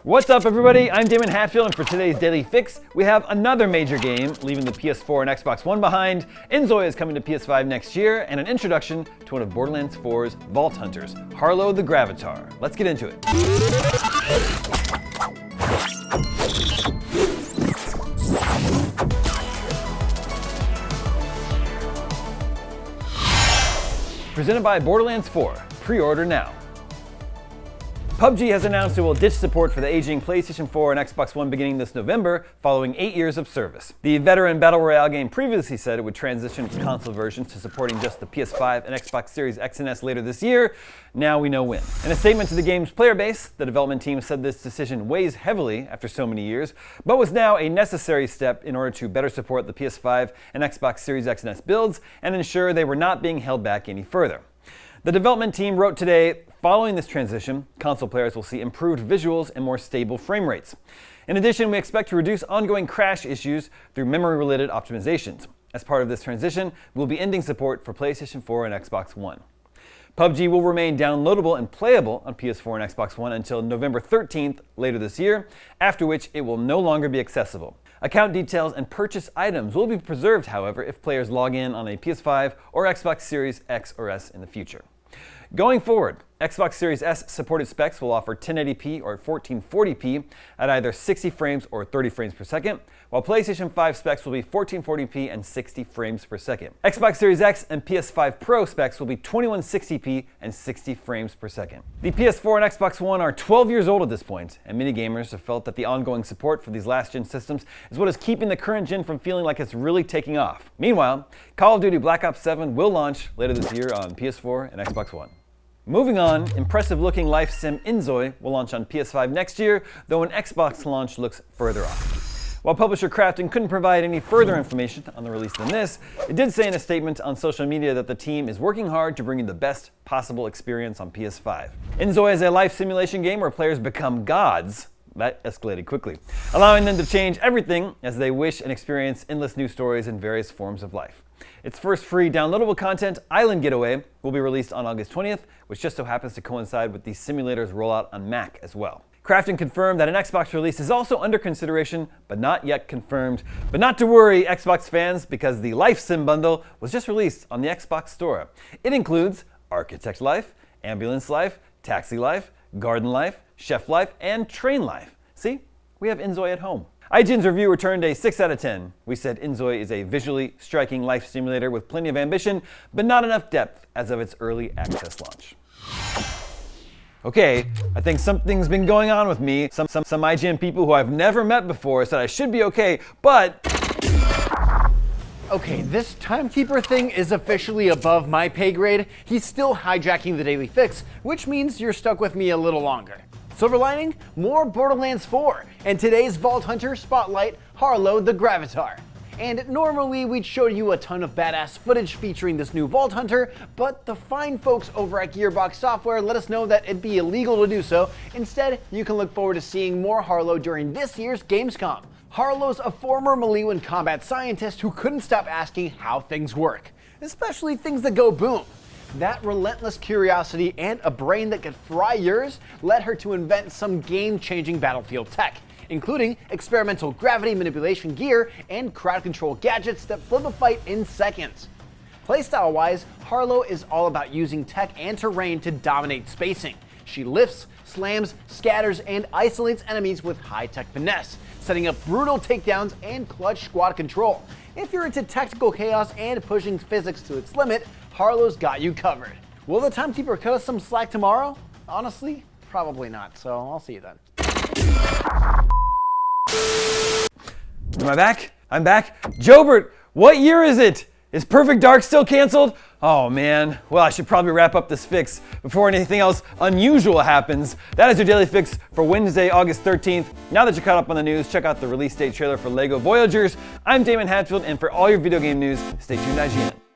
What's up, everybody? I'm Damon Hatfield, and for today's Daily Fix, we have another major game leaving the PS4 and Xbox One behind. inZoi is coming to PS5 next year, and an introduction to one of Borderlands 4's Vault Hunters, Harlowe the Gravitar. Let's get into it. Presented by Borderlands 4. Pre-order now. PUBG has announced it will ditch support for the aging PlayStation 4 and Xbox One beginning this November, following 8 years of service. The veteran Battle Royale game previously said it would transition its console versions to supporting just the PS5 and Xbox Series X and S later this year. Now we know when. In a statement to the game's player base, the development team said this decision weighs heavily after so many years, but was now a necessary step in order to better support the PS5 and Xbox Series X and S builds and ensure they were not being held back any further. The development team wrote today, following this transition, console players will see improved visuals and more stable frame rates. In addition, we expect to reduce ongoing crash issues through memory-related optimizations. As part of this transition, we'll be ending support for PlayStation 4 and Xbox One. PUBG will remain downloadable and playable on PS4 and Xbox One until November 13th later this year, after which it will no longer be accessible. Account details and purchase items will be preserved, however, if players log in on a PS5 or Xbox Series X or S in the future. Going forward, Xbox Series S supported specs will offer 1080p or 1440p at either 60 frames or 30 frames per second, while PlayStation 5 specs will be 1440p and 60 frames per second. Xbox Series X and PS5 Pro specs will be 2160p and 60 frames per second. The PS4 and Xbox One are 12 years old at this point, and many gamers have felt that the ongoing support for these last-gen systems is what is keeping the current gen from feeling like it's really taking off. Meanwhile, Call of Duty Black Ops 7 will launch later this year on PS4 and Xbox One. Moving on, impressive-looking Lifesim inZoi will launch on PS5 next year, though an Xbox launch looks further off. While publisher Krafton couldn't provide any further information on the release than this, it did say in a statement on social media that the team is working hard to bring you the best possible experience on PS5. inZoi is a life simulation game where players become gods. That escalated quickly, allowing them to change everything as they wish and experience endless new stories in various forms of life. Its first free downloadable content, Island Getaway, will be released on August 20th, which just so happens to coincide with the simulator's rollout on Mac as well. Krafton confirmed that an Xbox release is also under consideration, but not yet confirmed. But not to worry, Xbox fans, because the Lifesim bundle was just released on the Xbox Store. It includes Architect Life, Ambulance Life, Taxi Life, Garden Life, Chef Life, and Train Life. See, we have inZoi at home. IGN's review returned a 6 out of 10. We said inZoi is a visually striking life simulator with plenty of ambition, but not enough depth as of its early access launch. Okay, I think something's been going on with me. Some IGN people who I've never met before said I should be okay, but... Okay, this timekeeper thing is officially above my pay grade. He's still hijacking the Daily Fix, which means you're stuck with me a little longer. Silver lining? More Borderlands 4, and today's Vault Hunter spotlight, Harlowe the Gravitar. And normally we'd show you a ton of badass footage featuring this new Vault Hunter, but the fine folks over at Gearbox Software let us know that it'd be illegal to do so. Instead, you can look forward to seeing more Harlowe during this year's Gamescom. Harlowe's a former Maliwan combat scientist who couldn't stop asking how things work, especially things that go boom. That relentless curiosity and a brain that could fry yours led her to invent some game-changing battlefield tech, including experimental gravity manipulation gear and crowd control gadgets that flip a fight in seconds. Playstyle-wise, Harlowe is all about using tech and terrain to dominate spacing. She lifts, slams, scatters, and isolates enemies with high-tech finesse, setting up brutal takedowns and clutch squad control. If you're into tactical chaos and pushing physics to its limit, Harlowe's got you covered. Will the timekeeper cut us some slack tomorrow? Honestly, probably not, so I'll see you then. Am I back? I'm back. Jobert, what year is it? Is Perfect Dark still canceled? Oh man, well I should probably wrap up this fix before anything else unusual happens. That is your Daily Fix for Wednesday, August 13th. Now that you're caught up on the news, check out the release date trailer for LEGO Voyagers. I'm Damon Hatfield, and for all your video game news, stay tuned to IGN.